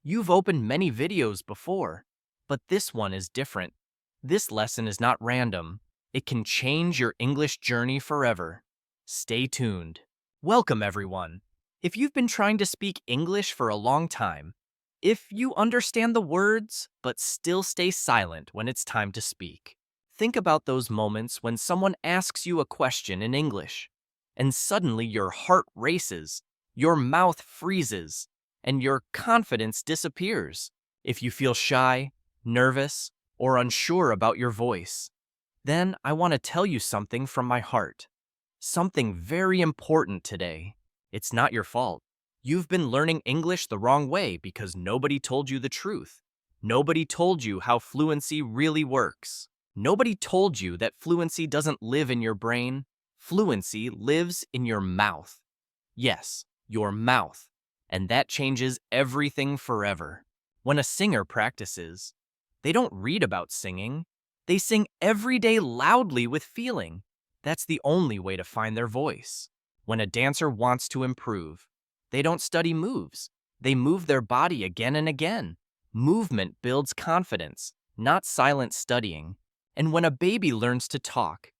You've opened many videos before, but this one is different. This lesson is not random. It can change your English journey forever. Stay tuned. Welcome, everyone. If you've been trying to speak English for a long time, if you understand the words but still stay silent when it's time to speak, think about those moments when someone asks you a question in English, and suddenly your heart races, your mouth freezes, and your confidence disappears. If you feel shy, nervous, or unsure about your voice, then I want to tell you something from my heart. Something very important today. It's not your fault. You've been learning English the wrong way because nobody told you the truth. Nobody told you how fluency really works. Nobody told you that fluency doesn't live in your brain. Fluency lives in your mouth. Yes, your mouth. And that changes everything forever. When a singer practices, they don't read about singing. They sing every day loudly with feeling. That's the only way to find their voice. When a dancer wants to improve, they don't study moves. They move their body again and again. Movement builds confidence, not silent studying. And when a baby learns to talk,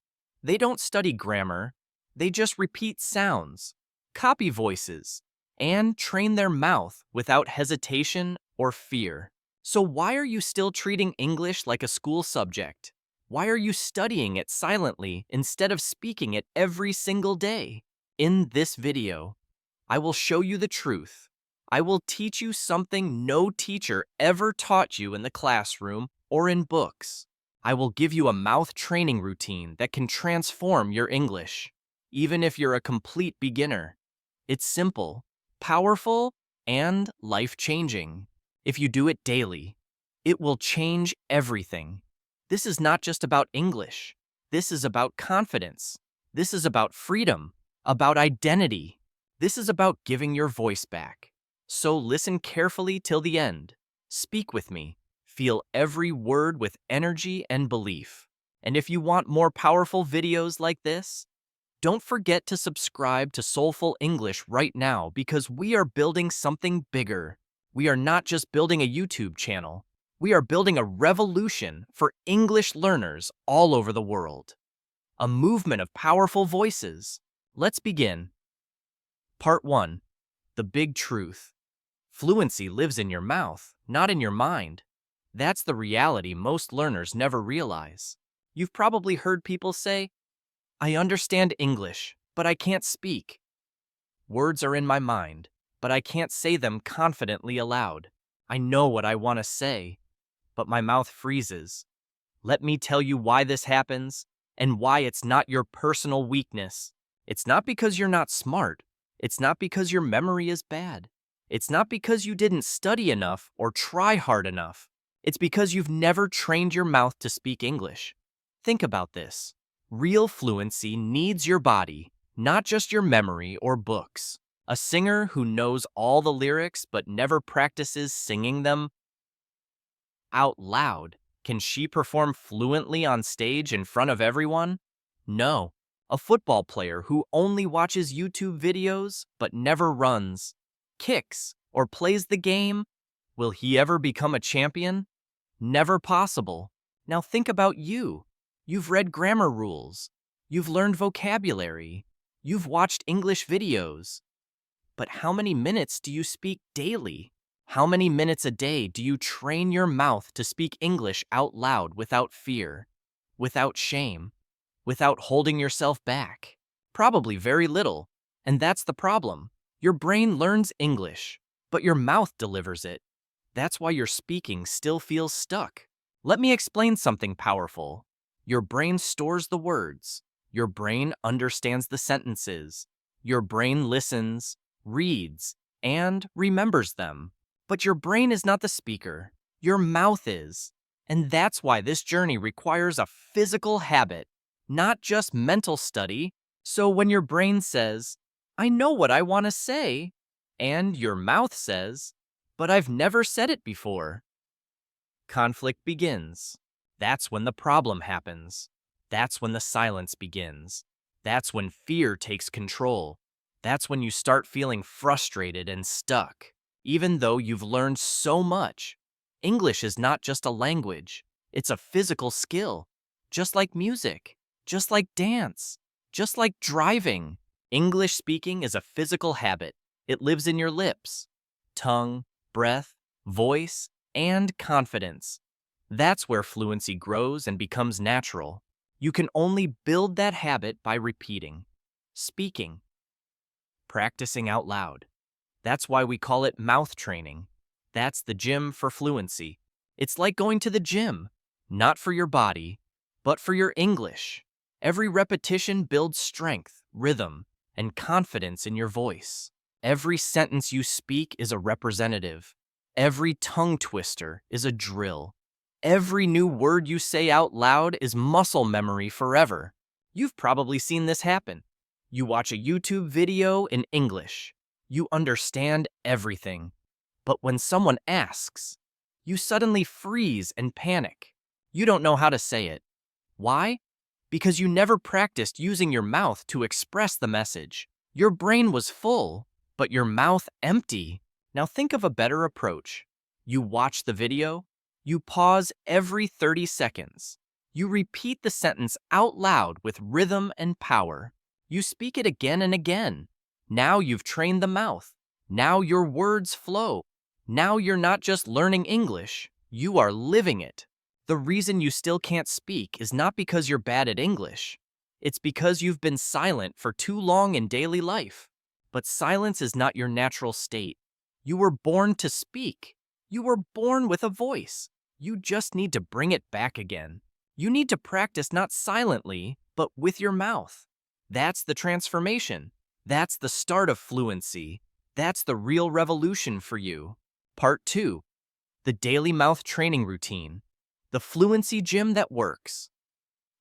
they don't study grammar. They just repeat sounds, copy voices, and train their mouth without hesitation or fear. So why are you still treating English like a school subject? Why are you studying it silently instead of speaking it every single day? In this video, I will show you the truth. I will teach you something no teacher ever taught you in the classroom or in books. I will give you a mouth training routine that can transform your English, even if you're a complete beginner. It's simple, powerful, and life-changing. If you do it daily, it will change everything. This is not just about English. This is about confidence. This is about freedom, about identity. This is about giving your voice back. So listen carefully till the end. Speak with me. Feel every word with energy and belief. And if you want more powerful videos like this, don't forget to subscribe to Soulful English right now because we are building something bigger. We are not just building a YouTube channel. We are building a revolution for English learners all over the world. A movement of powerful voices. Let's begin. Part 1. The big truth. Fluency lives in your mouth, not in your mind. That's the reality most learners never realize. You've probably heard people say, "I understand English, but I can't speak. Words are in my mind, but I can't say them confidently aloud. I know what I want to say, but my mouth freezes." Let me tell you why this happens and why it's not your personal weakness. It's not because you're not smart. It's not because your memory is bad. It's not because you didn't study enough or try hard enough. It's because you've never trained your mouth to speak English. Think about this. Real fluency needs your body, not just your memory or books. A singer who knows all the lyrics but never practices singing them out loud, can she perform fluently on stage in front of everyone? No. A football player who only watches YouTube videos but never runs, kicks, or plays the game, will he ever become a champion? Never possible. Now think about you. You've read grammar rules. You've learned vocabulary. You've watched English videos. But how many minutes do you speak daily? How many minutes a day do you train your mouth to speak English out loud without fear, without shame, without holding yourself back? Probably very little. And that's the problem. Your brain learns English, but your mouth delivers it. That's why your speaking still feels stuck. Let me explain something powerful. Your brain stores the words. Your brain understands the sentences. Your brain listens, reads, and remembers them. But your brain is not the speaker. Your mouth is. And that's why this journey requires a physical habit, not just mental study. So when your brain says, "I know what I want to say," and your mouth says, "But I've never said it before," conflict begins. That's when the problem happens. That's when the silence begins. That's when fear takes control. That's when you start feeling frustrated and stuck. even though you've learned so much. English is not just a language, it's a physical skill. Just like music, just like dance, just like driving. English speaking is a physical habit. It lives in your lips, tongue, breath, voice, and confidence. That's where fluency grows and becomes natural. You can only build that habit by repeating, speaking, practicing out loud. That's why we call it mouth training. That's the gym for fluency. It's like going to the gym, not for your body, but for your English. Every repetition builds strength, rhythm, and confidence in your voice. Every sentence you speak is a representative. Every tongue twister is a drill. Every new word you say out loud is muscle memory forever. You've probably seen this happen. You watch a YouTube video in English. You understand everything. But when someone asks, you suddenly freeze and panic. You don't know how to say it. Why? Because you never practiced using your mouth to express the message. Your brain was full, but your mouth empty. Now think of a better approach. You watch the video, you pause every 30 seconds. You repeat the sentence out loud with rhythm and power. You speak it again and again. Now you've trained the mouth. Now your words flow. Now you're not just learning English, you are living it. The reason you still can't speak is not because you're bad at English. It's because you've been silent for too long in daily life. But silence is not your natural state. You were born to speak. You were born with a voice. You just need to bring it back again. You need to practice not silently, but with your mouth. That's the transformation. That's the start of fluency. That's the real revolution for you. Part 2. The daily mouth training routine. The fluency gym that works.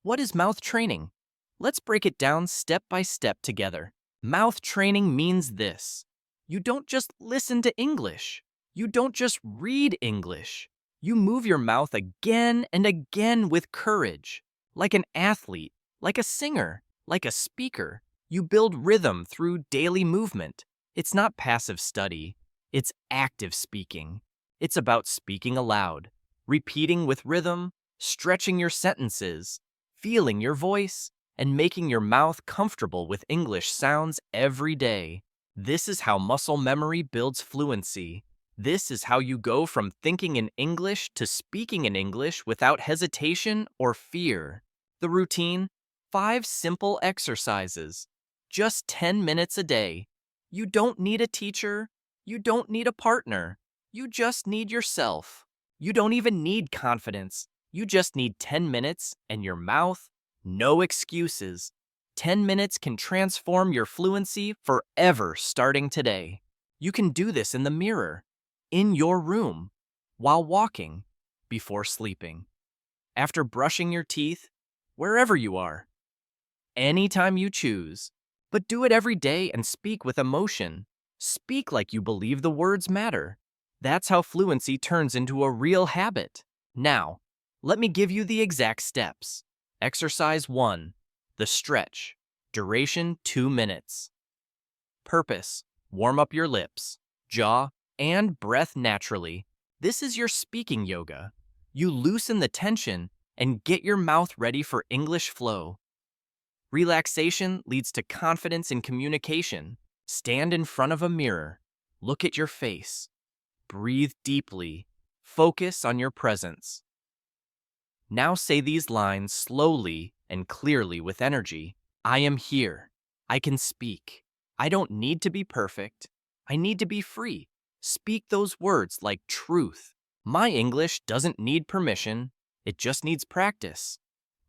What is mouth training? Let's break it down step by step together. Mouth training means this. You don't just listen to English. You don't just read English. You move your mouth again and again with courage. Like an athlete, like a singer, like a speaker. You build rhythm through daily movement. It's not passive study. It's active speaking. It's about speaking aloud, repeating with rhythm, stretching your sentences, feeling your voice, and making your mouth comfortable with English sounds every day. This is how muscle memory builds fluency. This is how you go from thinking in English to speaking in English without hesitation or fear. The routine: 5 simple exercises. Just 10 minutes a day. You don't need a teacher. You don't need a partner. You just need yourself. You don't even need confidence. You just need 10 minutes and your mouth. No excuses. 10 minutes can transform your fluency forever starting today. You can do this in the mirror, in your room, while walking, before sleeping, after brushing your teeth, wherever you are, anytime you choose. But do it every day and speak with emotion. Speak like you believe the words matter. That's how fluency turns into a real habit. Now, let me give you the exact steps. Exercise 1. The stretch. Duration 2 minutes. Purpose: warm up your lips, jaw, and breath naturally. This is your speaking yoga. You loosen the tension and get your mouth ready for English flow. Relaxation leads to confidence in communication. Stand in front of a mirror. Look at your face. Breathe deeply. Focus on your presence. Now say these lines slowly and clearly with energy. I am here. I can speak. I don't need to be perfect. I need to be free. Speak those words like truth. My English doesn't need permission. It just needs practice.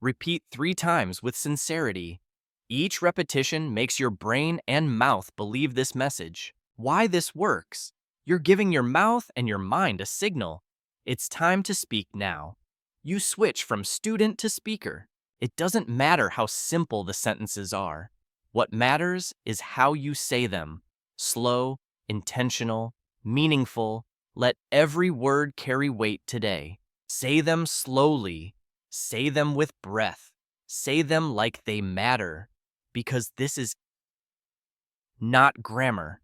Repeat 3 times with sincerity. Each repetition makes your brain and mouth believe this message. Why this works? You're giving your mouth and your mind a signal. It's time to speak now. You switch from student to speaker. It doesn't matter how simple the sentences are. What matters is how you say them. Slow, intentional, meaningful. Let every word carry weight today. Say them slowly. Say them with breath. Say them like they matter. Because this is not grammar.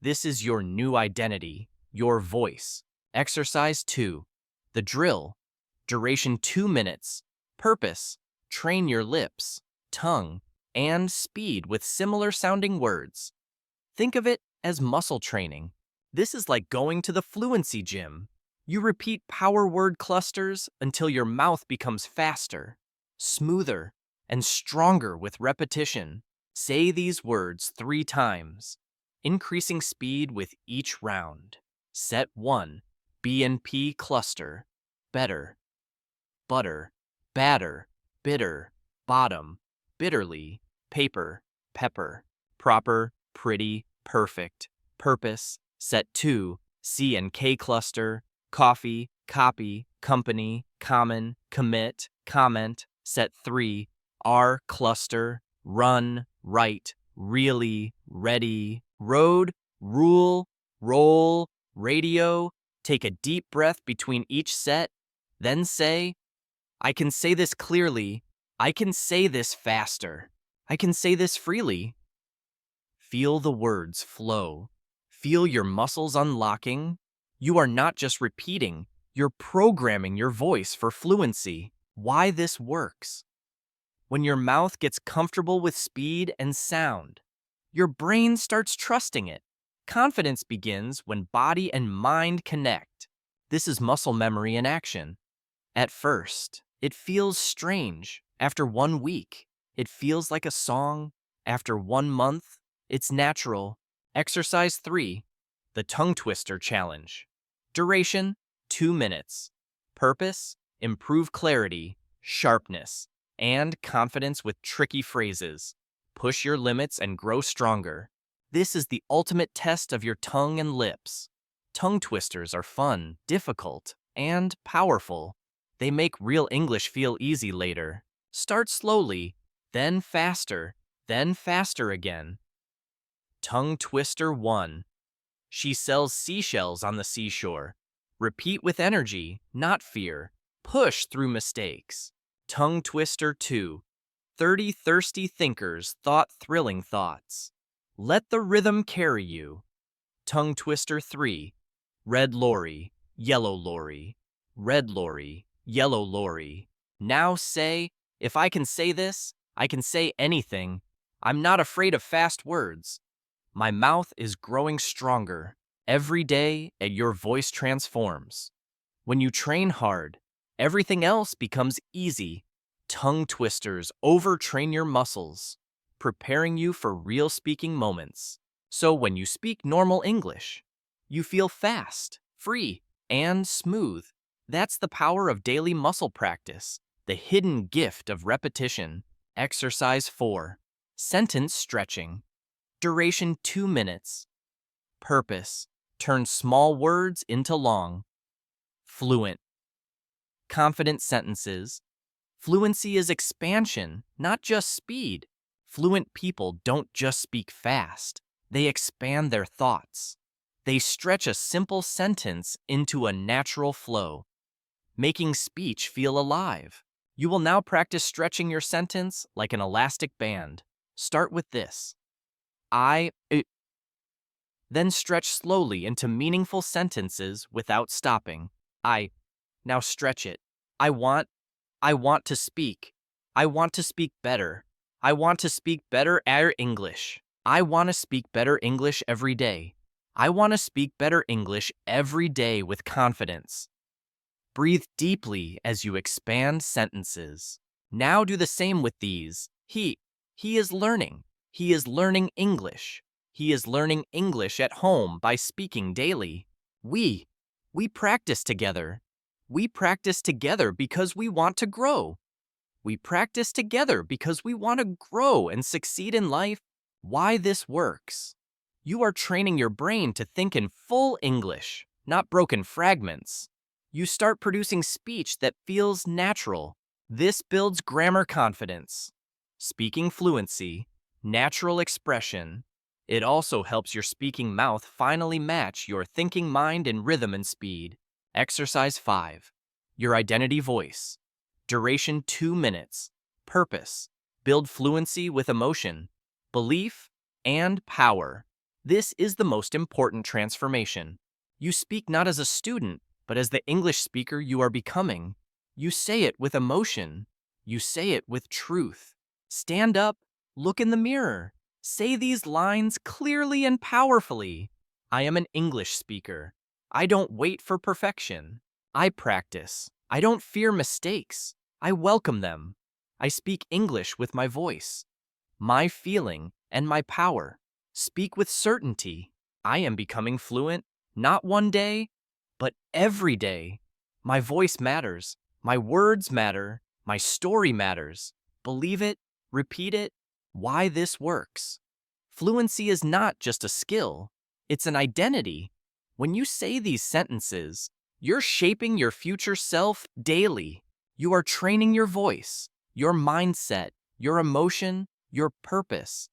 This is your new identity. your voice. Exercise 2. The drill. Duration 2 minutes. Purpose. Train your lips, tongue, and speed with similar sounding words. Think of it as muscle training. This is like going to the Fluency gym. You repeat power word clusters until your mouth becomes faster, smoother, and stronger with repetition. Say these words 3 times, increasing speed with each round. Set 1. BNP cluster. Better, butter, batter, bitter, bottom, bitterly, paper, pepper, proper, pretty, perfect, purpose. Set 2. C and K cluster. Coffee, copy, company, common, commit, comment. Set 3. R cluster. Run, write, really, ready, road, rule, roll, radio. Take a deep breath between each set, then say, I can say this clearly. I can say this faster. I can say this freely. Feel the words flow. Feel your muscles unlocking. You are not just repeating, you're programming your voice for fluency. Why this works? When your mouth gets comfortable with speed and sound, your brain starts trusting it. Confidence begins when body and mind connect. This is muscle memory in action. At first, it feels strange. After 1 week, it feels like a song. After 1 month, it's natural. Exercise 3. The Tongue Twister Challenge. Duration, 2 minutes. Purpose, improve clarity, sharpness, and confidence with tricky phrases. Push your limits and grow stronger. This is the ultimate test of your tongue and lips. Tongue twisters are fun, difficult, and powerful. They make real English feel easy later. Start slowly, then faster again. Tongue Twister 1. She sells seashells on the seashore. Repeat with energy, not fear. Push through mistakes. Tongue Twister 2. 30 thirsty thinkers thought thrilling thoughts. Let the rhythm carry you. Tongue Twister 3. Red lorry, yellow lorry. Red lorry, yellow lorry. Now say, if I can say this, I can say anything. I'm not afraid of fast words. My mouth is growing stronger. Every day, your voice transforms. When you train hard, everything else becomes easy. Tongue twisters overtrain your muscles, preparing you for real speaking moments. So when you speak normal English, you feel fast, free, and smooth. That's the power of daily muscle practice, the hidden gift of repetition. Exercise 4. Sentence stretching. Duration 2 minutes. Purpose, turn small words into long. Fluent. Confident sentences. Fluency is expansion, not just speed. Fluent people don't just speak fast. They expand their thoughts. They stretch a simple sentence into a natural flow, making speech feel alive. You will now practice stretching your sentence like an elastic band. Start with this. Then stretch slowly into meaningful sentences without stopping. Now stretch it. I want to speak. I want to speak better. I want to speak better English. I want to speak better English every day. I want to speak better English every day with confidence. Breathe deeply as you expand sentences. Now do the same with these. He is learning. He is learning English. He is learning English at home by speaking daily. We practice together. We practice together because we want to grow. We practice together because we want to grow and succeed in life. Why this works? You are training your brain to think in full English, not broken fragments. You start producing speech that feels natural. This builds grammar confidence, speaking fluency, natural expression. It also helps your speaking mouth finally match your thinking mind in rhythm and speed. Exercise 5. Your identity voice. Duration 2 minutes. Purpose. Build fluency with emotion, belief, and power. This is the most important transformation. You speak not as a student, but as the English speaker you are becoming. You say it with emotion. You say it with truth. Stand up, look in the mirror. Say these lines clearly and powerfully. I am an English speaker. I don't wait for perfection. I practice. I don't fear mistakes. I welcome them. I speak English with my voice, my feeling, and my power. Speak with certainty. I am becoming fluent, not one day, but every day. My voice matters. My words matter. My story matters. Believe it, repeat it. Why this works. Fluency is not just a skill, it's an identity. When you say these sentences, you're shaping your future self daily. You are training your voice, your mindset, your emotion, your purpose.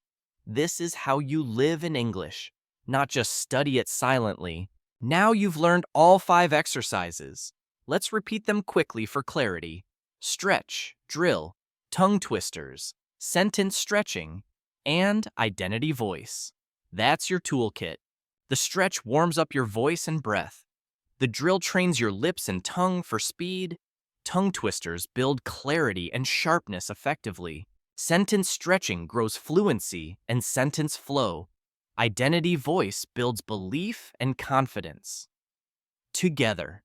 This is how you live in English, not just study it silently. Now you've learned all 5 exercises. Let's repeat them quickly for clarity. Stretch, drill, tongue twisters, sentence stretching, and identity voice. That's your toolkit. The stretch warms up your voice and breath. The drill trains your lips and tongue for speed. Tongue twisters build clarity and sharpness effectively. Sentence stretching grows fluency and sentence flow. Identity voice builds belief and confidence. Together,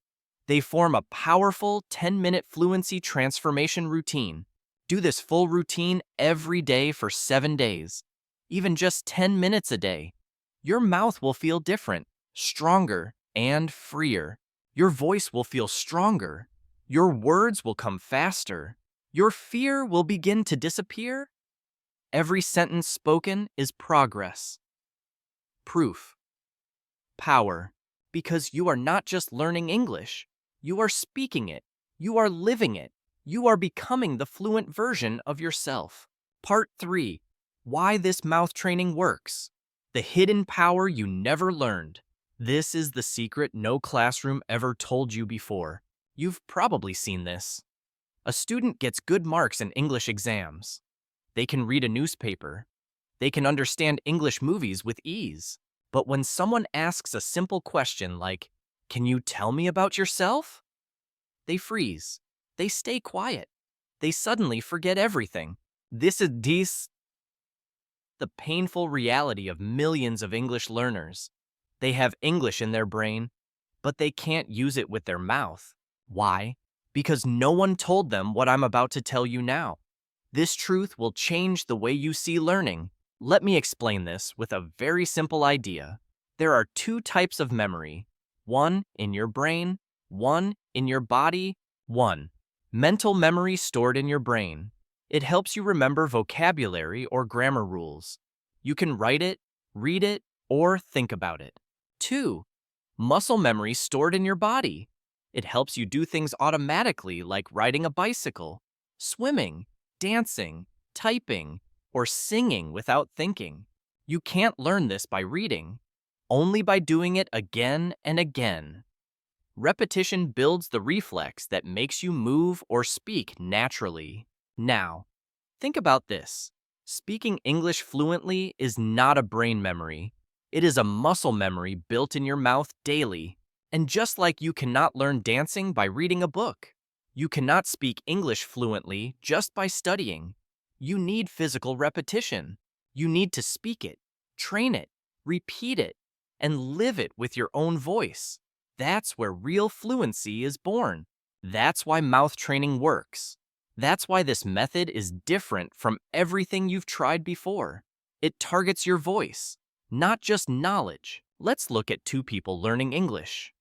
they form a powerful 10-minute fluency transformation routine. Do this full routine every day for 7 days, even just 10 minutes a day. Your mouth will feel different, stronger, and freer. Your voice will feel stronger. Your words will come faster. Your fear will begin to disappear. Every sentence spoken is progress. Proof. Power. Because you are not just learning English, you are speaking it, you are living it, you are becoming the fluent version of yourself. Part 3. Why this mouth training works. The hidden power you never learned. This is the secret no classroom ever told you before. You've probably seen this. A student gets good marks in English exams. They can read a newspaper. They can understand English movies with ease. But when someone asks a simple question like, "Can you tell me about yourself?" they freeze. They stay quiet. They suddenly forget everything. This is the painful reality of millions of English learners. They have English in their brain, but they can't use it with their mouth. Why? Because no one told them what I'm about to tell you now. This truth will change the way you see learning. Let me explain this with a very simple idea. There are 2 types of memory. One in your brain, one in your body. 1. Mental memory stored in your brain. It helps you remember vocabulary or grammar rules. You can write it, read it, or think about it. 2. Muscle memory stored in your body. It helps you do things automatically like riding a bicycle, swimming, dancing, typing, or singing without thinking. You can't learn this by reading, only by doing it again and again. Repetition builds the reflex that makes you move or speak naturally. Now, think about this. Speaking English fluently is not a brain memory. It is a muscle memory built in your mouth daily. And just like you cannot learn dancing by reading a book, you cannot speak English fluently just by studying. You need physical repetition. You need to speak it, train it, repeat it, and live it with your own voice. That's where real fluency is born. That's why mouth training works. That's why this method is different from everything you've tried before. It targets your voice, not just knowledge. Let's look at 2 people learning English.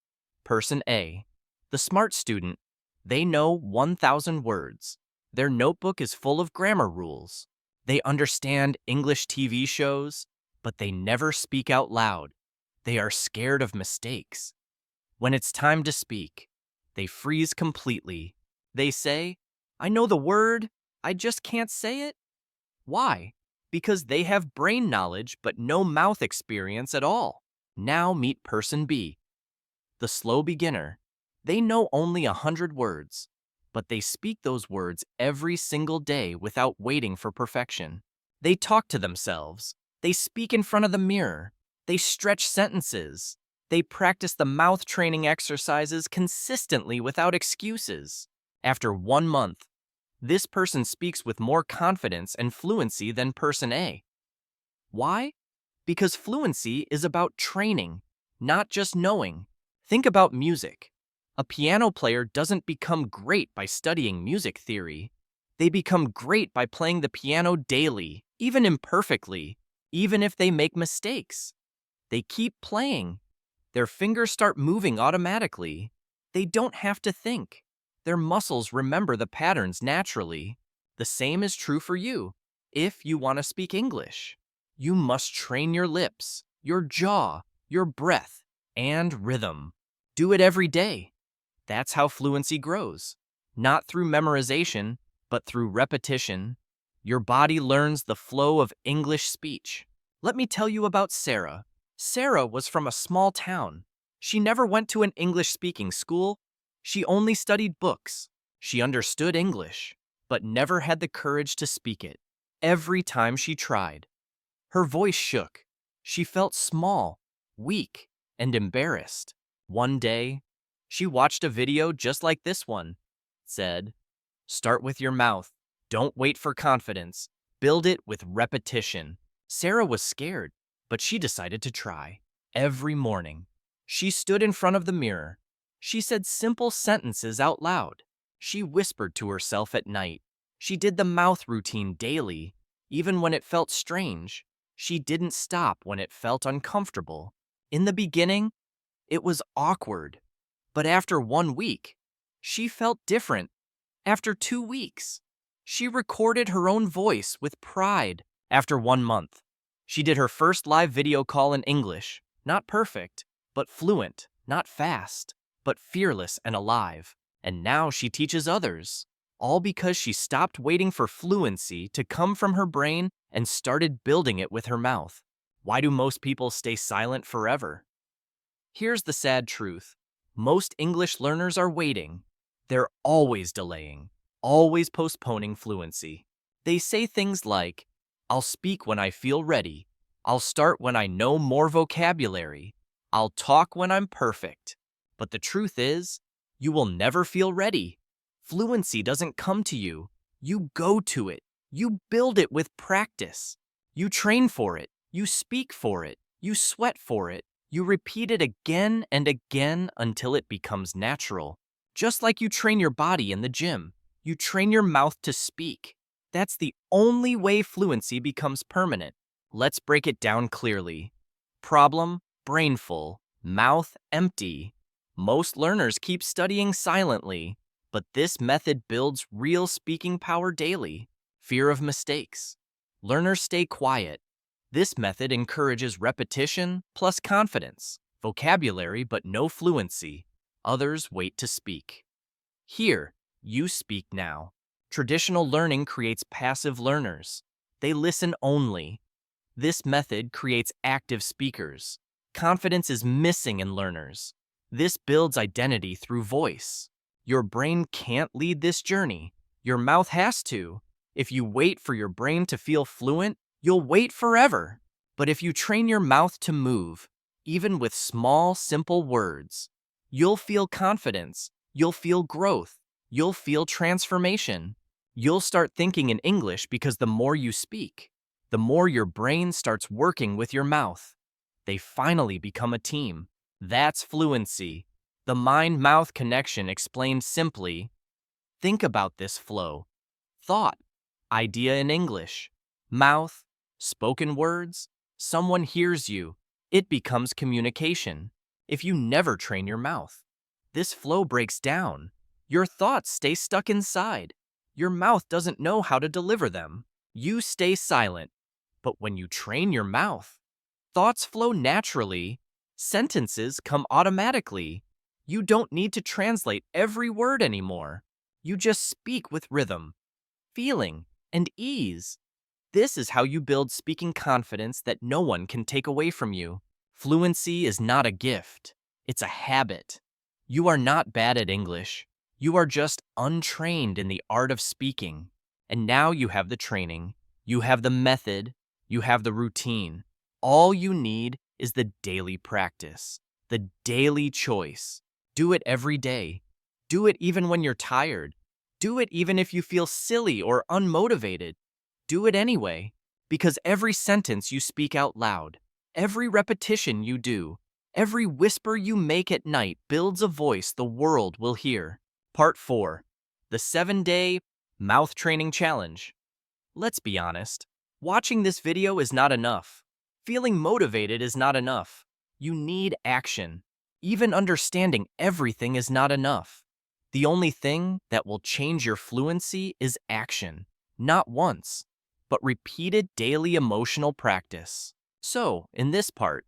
Person A, the smart student. They know 1,000 words. Their notebook is full of grammar rules. They understand English TV shows, but they never speak out loud. They are scared of mistakes. When it's time to speak, they freeze completely. They say, "I know the word, I just can't say it." Why? Because they have brain knowledge but no mouth experience at all. Now meet person B, the slow beginner. They know only 100 words, but they speak those words every single day without waiting for perfection. They talk to themselves. They speak in front of the mirror. They stretch sentences. They practice the mouth training exercises consistently without excuses. After 1 month, this person speaks with more confidence and fluency than person A. Why? Because fluency is about training, not just knowing. Think about music. A piano player doesn't become great by studying music theory. They become great by playing the piano daily, even imperfectly, even if they make mistakes. They keep playing. Their fingers start moving automatically. They don't have to think. Their muscles remember the patterns naturally. The same is true for you. If you want to speak English, you must train your lips, your jaw, your breath, and rhythm. Do it every day. That's how fluency grows. Not through memorization, but through repetition. Your body learns the flow of English speech. Let me tell you about Sarah. Sarah was from a small town. She never went to an English-speaking school. She only studied books. She understood English, but never had the courage to speak it. Every time she tried, her voice shook. She felt small, weak, and embarrassed. One day, she watched a video just like this one. It said, "Start with your mouth. Don't wait for confidence. Build it with repetition." Sarah was scared, but she decided to try. Every morning, she stood in front of the mirror. She said simple sentences out loud. She whispered to herself at night. She did the mouth routine daily, even when it felt strange. She didn't stop when it felt uncomfortable. In the beginning, it was awkward. But after 1 week, she felt different. After 2 weeks, she recorded her own voice with pride. After 1 month, she did her first live video call in English. Not perfect, but fluent. Not fast, but fearless and alive. And now she teaches others. All because she stopped waiting for fluency to come from her brain and started building it with her mouth. Why do most people stay silent forever? Here's the sad truth. Most English learners are waiting. They're always delaying, always postponing fluency. They say things like, "I'll speak when I feel ready. I'll start when I know more vocabulary. I'll talk when I'm perfect." But the truth is, you will never feel ready. Fluency doesn't come to you. You go to it. You build it with practice. You train for it. You speak for it. You sweat for it. You repeat it again and again until it becomes natural. Just like you train your body in the gym, you train your mouth to speak. That's the only way fluency becomes permanent. Let's break it down clearly. Problem, brain full, mouth empty. Most learners keep studying silently, but this method builds real speaking power daily. Fear of mistakes. Learners stay quiet. This method encourages repetition plus confidence, vocabulary but no fluency. Others wait to speak. Here, you speak now. Traditional learning creates passive learners. They listen only. This method creates active speakers. Confidence is missing in learners. This builds identity through voice. Your brain can't lead this journey. Your mouth has to. If you wait for your brain to feel fluent, you'll wait forever. But if you train your mouth to move, even with small, simple words, you'll feel confidence. You'll feel growth. You'll feel transformation. You'll start thinking in English because the more you speak, the more your brain starts working with your mouth. They finally become a team. That's fluency. The mind-mouth connection explained simply. Think about this flow. Thought, idea in English, mouth, spoken words. Someone hears you. It becomes communication. If you never train your mouth, this flow breaks down. Your thoughts stay stuck inside. Your mouth doesn't know how to deliver them. You stay silent. But when you train your mouth, thoughts flow naturally. Sentences come automatically. You don't need to translate every word anymore. You just speak with rhythm, feeling, and ease. This is how you build speaking confidence that no one can take away from you. Fluency is not a gift. It's a habit. You are not bad at English. You are just untrained in the art of speaking. And now you have the training. You have the method. You have the routine. All you need is the daily practice. The daily choice. Do it every day. Do it even when you're tired. Do it even if you feel silly or unmotivated. Do it anyway, because every sentence you speak out loud, every repetition you do, every whisper you make at night builds a voice the world will hear. Part 4. The 7-Day Mouth Training Challenge. Let's be honest. Watching this video is not enough. Feeling motivated is not enough. You need action. Even understanding everything is not enough. The only thing that will change your fluency is action. Not once, but repeated daily emotional practice. So, in this part,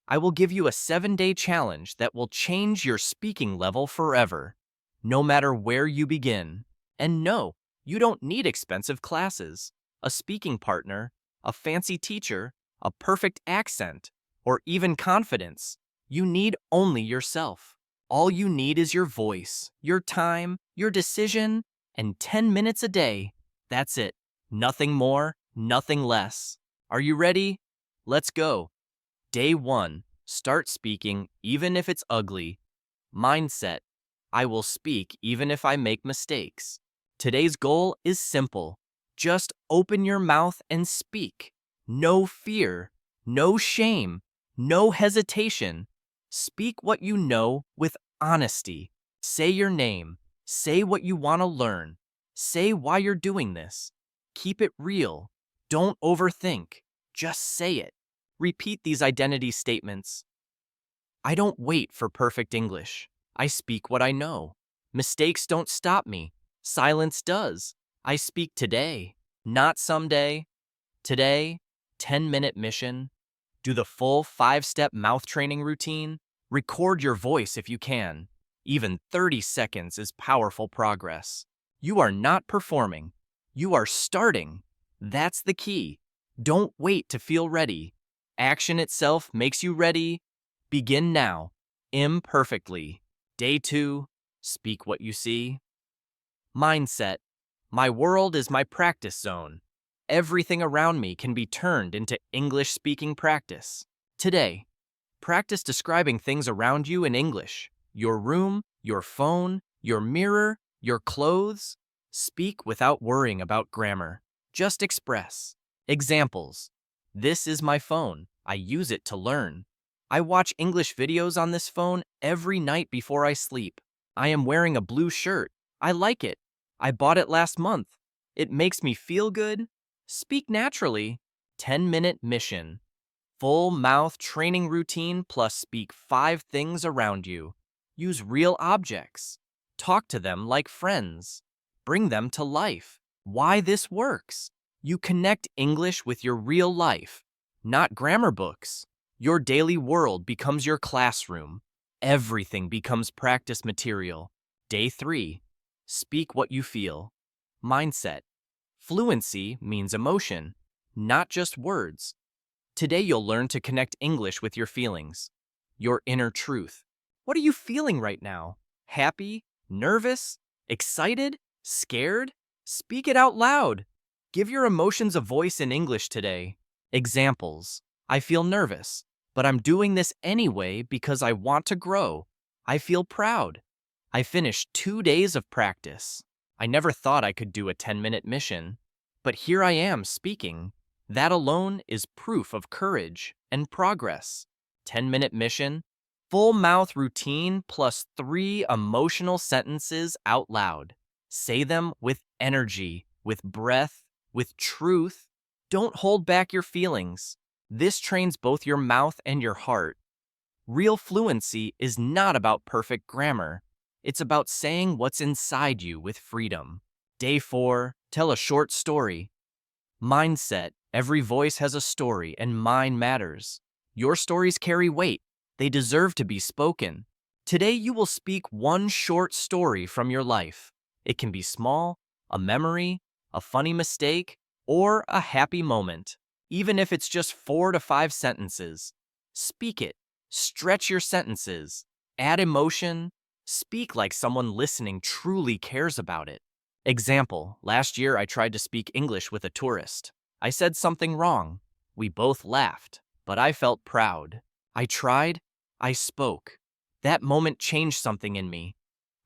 I will give you a 7-day challenge that will change your speaking level forever, no matter where you begin. And no, you don't need expensive classes, a speaking partner, a fancy teacher, a perfect accent, or even confidence. You need only yourself. All you need is your voice, your time, your decision, and 10 minutes a day. That's it. Nothing more, nothing less. Are you ready? Let's go. Day 1. Start speaking even if it's ugly. Mindset. I will speak even if I make mistakes. Today's goal is simple. Just open your mouth and speak. No fear, no shame, no hesitation. Speak what you know with honesty. Say your name. Say what you want to learn. Say why you're doing this. Keep it real. Don't overthink. Just say it. Repeat these identity statements. I don't wait for perfect English. I speak what I know. Mistakes don't stop me. Silence does. I speak today, not someday. Today, 10-minute mission. Do the full 5-step mouth training routine. Record your voice if you can. Even 30 seconds is powerful progress. You are not performing. You are starting. That's the key. Don't wait to feel ready. Action itself makes you ready. Begin now. Imperfectly. Day 2. Speak what you see. Mindset. My world is my practice zone. Everything around me can be turned into English-speaking practice. Today, practice describing things around you in English. Your room, your phone, your mirror, your clothes. Speak without worrying about grammar. Just express. Examples. This is my phone. I use it to learn. I watch English videos on this phone every night before I sleep. I am wearing a blue shirt. I like it. I bought it last month. It makes me feel good. Speak naturally. 10-minute mission. Full mouth training routine plus speak 5 things around you. Use real objects. Talk to them like friends. Bring them to life. Why this works. You connect English with your real life, not grammar books. Your daily world becomes your classroom. Everything becomes practice material. Day 3. Speak what you feel. Mindset. Fluency means emotion, not just words. Today you'll learn to connect English with your feelings, your inner truth. What are you feeling right now? Happy? Nervous? Excited? Scared? Speak it out loud. Give your emotions a voice in English today. Examples. I feel nervous, but I'm doing this anyway because I want to grow. I feel proud. I finished 2 days of practice. I never thought I could do a 10-minute mission, but here I am speaking. That alone is proof of courage and progress. 10-minute mission, full mouth routine plus 3 emotional sentences out loud. Say them with energy, with breath, with truth. Don't hold back your feelings. This trains both your mouth and your heart. Real fluency is not about perfect grammar. It's about saying what's inside you with freedom. Day 4. Tell a short story. Mindset. Every voice has a story, and mine matters. Your stories carry weight. They deserve to be spoken. Today you will speak one short story from your life. It can be small, a memory, a funny mistake, or a happy moment. Even if it's just 4 to 5 sentences. Speak it. Stretch your sentences. Add emotion. Speak like someone listening truly cares about it. Example, last year I tried to speak English with a tourist. I said something wrong. We both laughed, but I felt proud. I tried, I spoke. That moment changed something in me.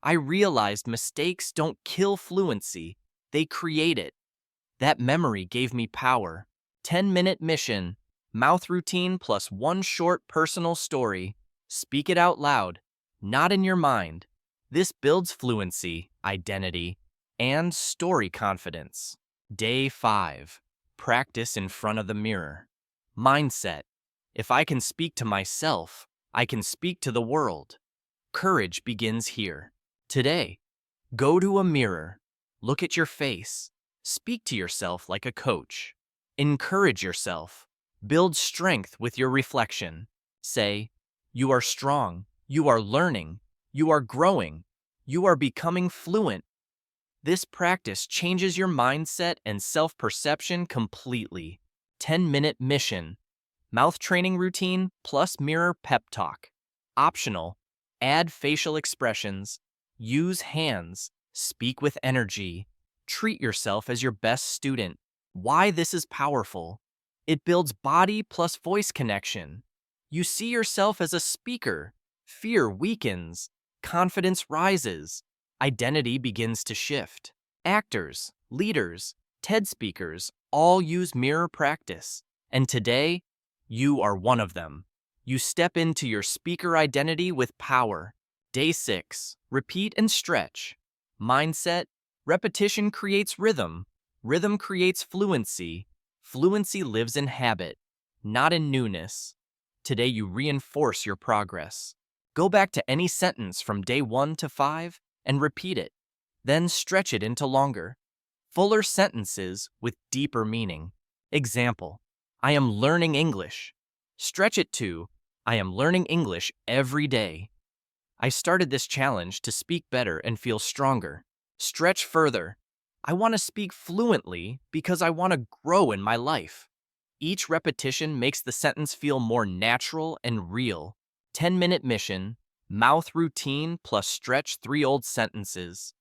I realized mistakes don't kill fluency, they create it. That memory gave me power. 10-minute mission, mouth routine plus one short personal story. Speak it out loud, not in your mind. This builds fluency, identity, and story confidence. Day 5. Practice in front of the mirror. Mindset. If I can speak to myself, I can speak to the world. Courage begins here. Today, go to a mirror, look at your face, speak to yourself like a coach. Encourage yourself. Build strength with your reflection. Say, you are strong, you are learning, you are growing, you are becoming fluent. This practice changes your mindset and self-perception completely. 10-minute mission. Mouth training routine plus mirror pep talk. Optional. Add facial expressions. Use hands. Speak with energy. Treat yourself as your best student. Why this is powerful. It builds body plus voice connection. You see yourself as a speaker. Fear weakens. Confidence rises. Identity begins to shift. Actors, leaders, TED speakers all use mirror practice. And today, you are one of them. You step into your speaker identity with power. Day 6. Repeat and stretch. Mindset. Repetition creates rhythm. Rhythm creates fluency. Fluency lives in habit, not in newness. Today you reinforce your progress. Go back to any sentence from day 1 to 5 and repeat it. Then stretch it into longer, fuller sentences with deeper meaning. Example, I am learning English. Stretch it to, I am learning English every day. I started this challenge to speak better and feel stronger. Stretch further. I want to speak fluently because I want to grow in my life. Each repetition makes the sentence feel more natural and real. 10-minute mission, mouth routine plus stretch 3 old sentences.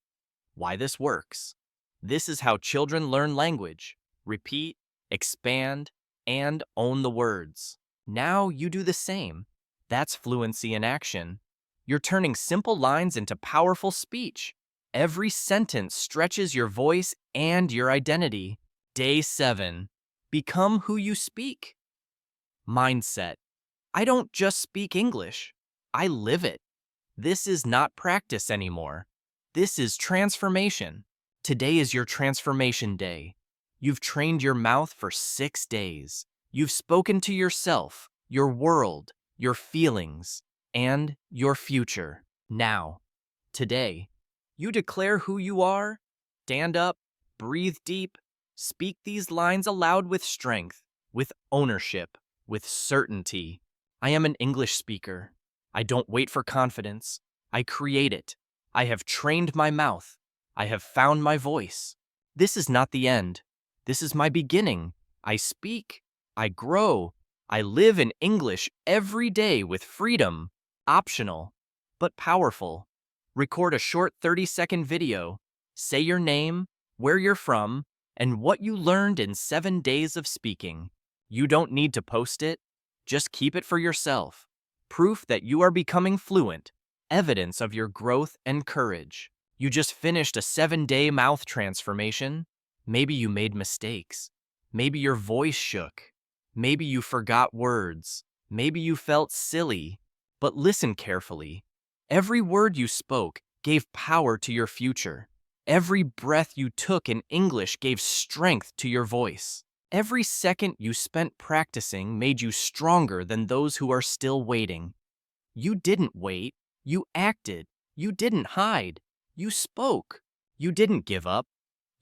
Why this works. This is how children learn language. Repeat, expand, and own the words. Now you do the same. That's fluency in action. You're turning simple lines into powerful speech. Every sentence stretches your voice and your identity. Day 7. Become who you speak. Mindset. I don't just speak English. I live it. This is not practice anymore. This is transformation. Today is your transformation day. You've trained your mouth for 6 days. You've spoken to yourself, your world, your feelings, and your future. Now, today, you declare who you are, stand up, breathe deep, speak these lines aloud with strength, with ownership, with certainty. I am an English speaker. I don't wait for confidence. I create it. I have trained my mouth. I have found my voice. This is not the end. This is my beginning. I speak. I grow. I live in English every day with freedom. Optional, but powerful. Record a short 30-second video. Say your name, where you're from, and what you learned in 7 days of speaking. You don't need to post it. Just keep it for yourself. Proof that you are becoming fluent. Evidence of your growth and courage. You just finished a 7-day mouth transformation. Maybe you made mistakes. Maybe your voice shook. Maybe you forgot words. Maybe you felt silly. But listen carefully. Every word you spoke gave power to your future. Every breath you took in English gave strength to your voice. Every second you spent practicing made you stronger than those who are still waiting. You didn't wait. You acted. You didn't hide. You spoke. You didn't give up.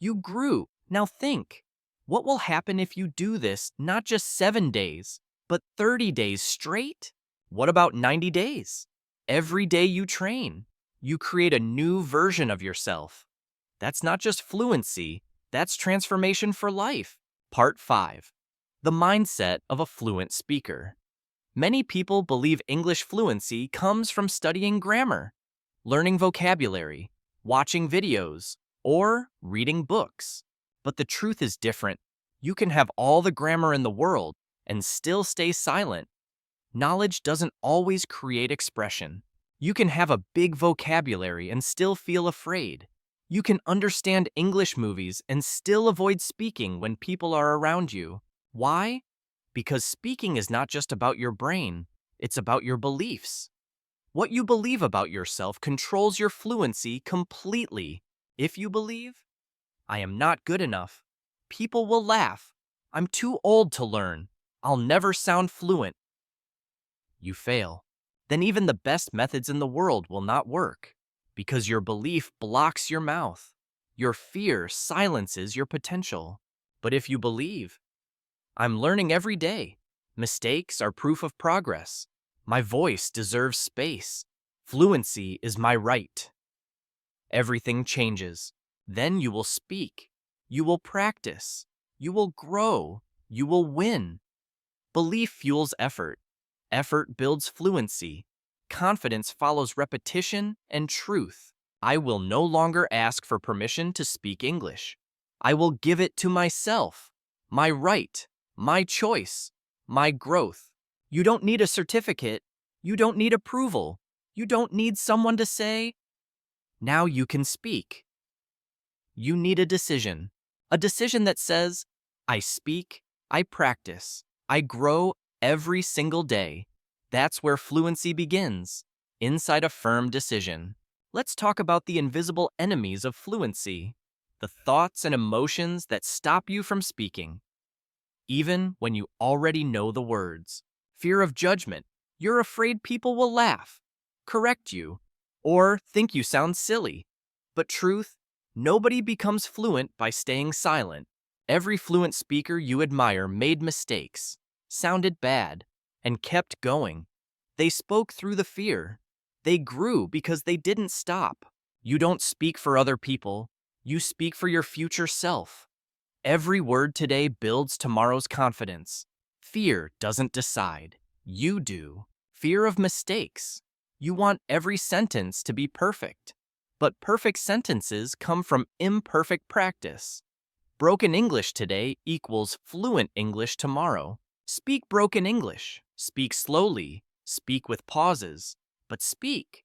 You grew. Now think. What will happen if you do this not just 7 days, but 30 days straight? What about 90 days? Every day you train, you create a new version of yourself. That's not just fluency, that's transformation for life. Part 5. The mindset of a fluent speaker. Many people believe English fluency comes from studying grammar, learning vocabulary, watching videos, or reading books. But the truth is different. You can have all the grammar in the world and still stay silent. Knowledge doesn't always create expression. You can have a big vocabulary and still feel afraid. You can understand English movies and still avoid speaking when people are around you. Why? Because speaking is not just about your brain, it's about your beliefs. What you believe about yourself controls your fluency completely. If you believe, I am not good enough, people will laugh. I'm too old to learn. I'll never sound fluent. You fail. Then even the best methods in the world will not work because your belief blocks your mouth. Your fear silences your potential. But if you believe, I'm learning every day. Mistakes are proof of progress. My voice deserves space. Fluency is my right. Everything changes. Then you will speak. You will practice. You will grow. You will win. Belief fuels effort. Effort builds fluency. Confidence follows repetition and truth. I will no longer ask for permission to speak English. I will give it to myself. My right, my choice, my growth. You don't need a certificate. You don't need approval. You don't need someone to say, now you can speak. You need a decision that says, I speak, I practice, I grow every single day. That's where fluency begins, inside a firm decision. Let's talk about the invisible enemies of fluency, the thoughts and emotions that stop you from speaking, even when you already know the words. Fear of judgment. You're afraid people will laugh, correct you, or think you sound silly. But truth, nobody becomes fluent by staying silent. Every fluent speaker you admire made mistakes, sounded bad, and kept going. They spoke through the fear. They grew because they didn't stop. You don't speak for other people. You speak for your future self. Every word today builds tomorrow's confidence. Fear doesn't decide. You do. Fear of mistakes. You want every sentence to be perfect. But perfect sentences come from imperfect practice. Broken English today equals fluent English tomorrow. Speak broken English. Speak slowly. Speak with pauses. But speak.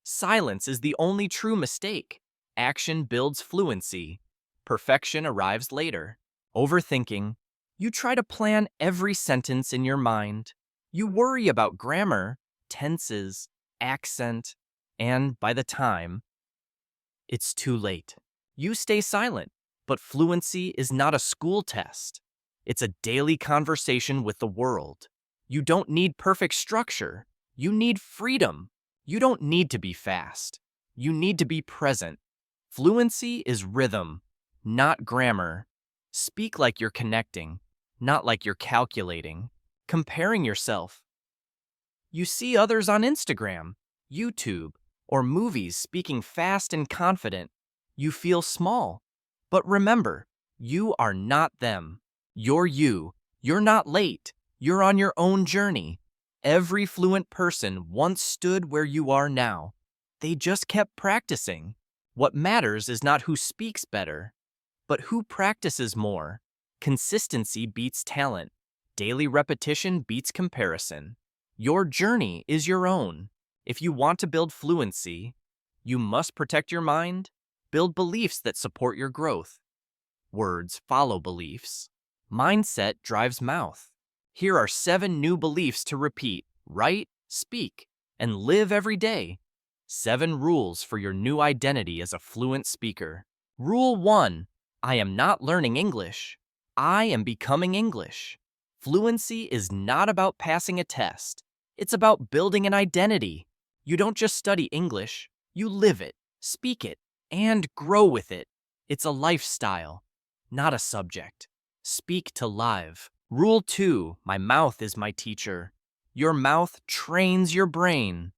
Silence is the only true mistake. Action builds fluency. Perfection arrives later. Overthinking. You try to plan every sentence in your mind. You worry about grammar, tenses, accent, and by the time, it's too late. You stay silent, but fluency is not a school test. It's a daily conversation with the world. You don't need perfect structure. You need freedom. You don't need to be fast. You need to be present. Fluency is rhythm, not grammar. Speak like you're connecting, not like you're calculating, comparing yourself. You see others on Instagram, YouTube, or movies speaking fast and confident. You feel small. But remember, you are not them. You're you. You're not late. You're on your own journey. Every fluent person once stood where you are now. They just kept practicing. What matters is not who speaks better, but who practices more. Consistency beats talent. Daily repetition beats comparison. Your journey is your own. If you want to build fluency, you must protect your mind, build beliefs that support your growth. Words follow beliefs. Mindset drives mouth. Here are 7 new beliefs to repeat, write, speak, and live every day. 7 rules for your new identity as a fluent speaker. Rule 1. I am not learning English. I am becoming English. Fluency is not about passing a test. It's about building an identity. You don't just study English, you live it, speak it, and grow with it. It's a lifestyle, not a subject. Speak to live. Rule 2. My mouth is my teacher. Your mouth trains your brain.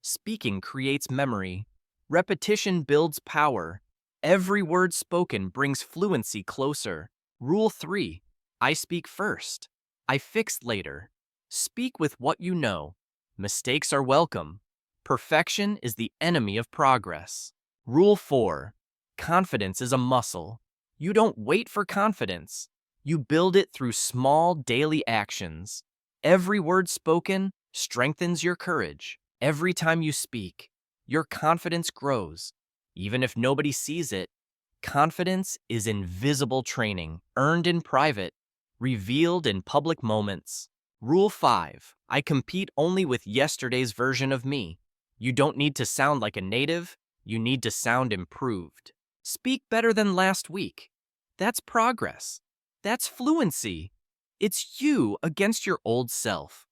Speaking creates memory. Repetition builds power. Every word spoken brings fluency closer. Rule 3. I speak first. I fix later. Speak with what you know. Mistakes are welcome. Perfection is the enemy of progress. Rule 4. Confidence is a muscle. You don't wait for confidence. You build it through small daily actions. Every word spoken strengthens your courage. Every time you speak, your confidence grows. Even if nobody sees it, confidence is invisible training, earned in private, revealed in public moments. Rule 5. I compete only with yesterday's version of me. You don't need to sound like a native, you need to sound improved. Speak better than last week. That's progress. That's fluency. It's you against your old self.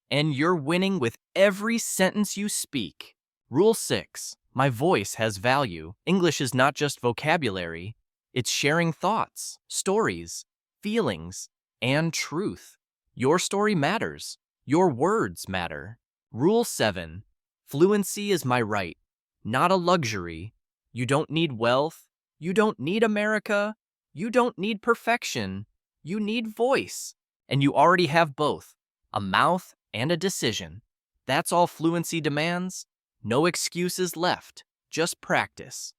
And you're winning with every sentence you speak. Rule 6. My voice has value. English is not just vocabulary, it's sharing thoughts, stories, feelings, and truth. Your story matters. Your words matter. Rule 7. Fluency is my right, not a luxury. You don't need wealth. You don't need America. You don't need perfection. You need voice. And you already have both, a mouth and a decision. That's all fluency demands. No excuses left, just practice,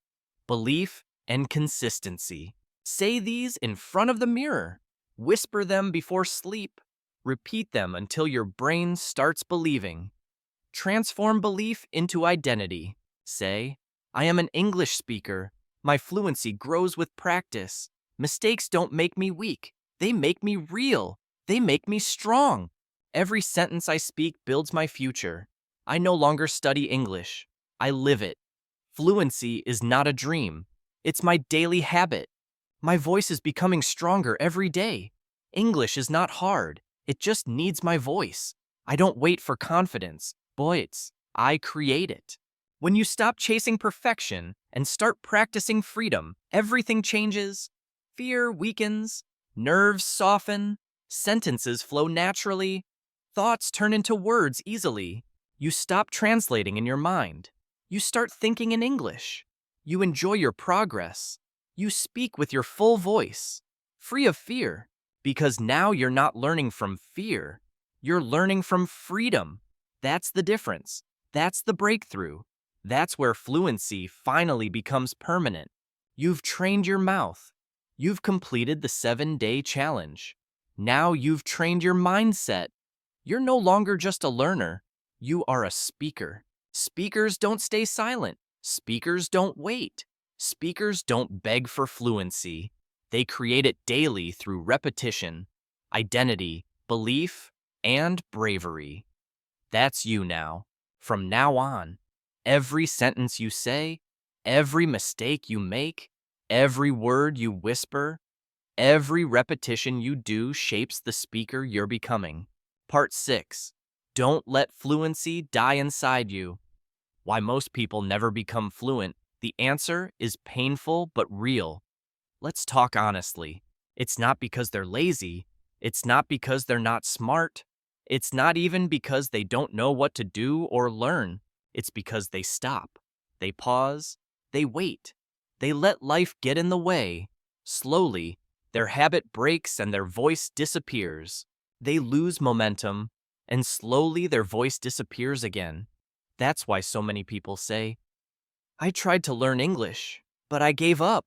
belief, and consistency. Say these in front of the mirror. Whisper them before sleep. Repeat them until your brain starts believing. Transform belief into identity. Say, I am an English speaker. My fluency grows with practice. Mistakes don't make me weak. They make me real. They make me strong. Every sentence I speak builds my future. I no longer study English. I live it. Fluency is not a dream. It's my daily habit. My voice is becoming stronger every day. English is not hard. It just needs my voice. I don't wait for confidence. I create it. When you stop chasing perfection and start practicing freedom, everything changes. Fear weakens, nerves soften, sentences flow naturally, thoughts turn into words easily. You stop translating in your mind. You start thinking in English. You enjoy your progress. You speak with your full voice, free of fear, because now you're not learning from fear. You're learning from freedom. That's the difference. That's the breakthrough. That's where fluency finally becomes permanent. You've trained your mouth. You've completed the 7-day challenge. Now you've trained your mindset. You're no longer just a learner. You are a speaker. Speakers don't stay silent. Speakers don't wait. Speakers don't beg for fluency. They create it daily through repetition, identity, belief, and bravery. That's you now. From now on, every sentence you say, every mistake you make, every word you whisper, every repetition you do shapes the speaker you're becoming. Part 6. Don't let fluency die inside you. Why most people never become fluent. The answer is painful but real. Let's talk honestly. It's not because they're lazy. It's not because they're not smart. It's not even because they don't know what to do or learn. It's because they stop. They pause. They wait. They let life get in the way. Slowly, their habit breaks and their voice disappears. They lose momentum, and slowly their voice disappears again. That's why so many people say, I tried to learn English, but I gave up.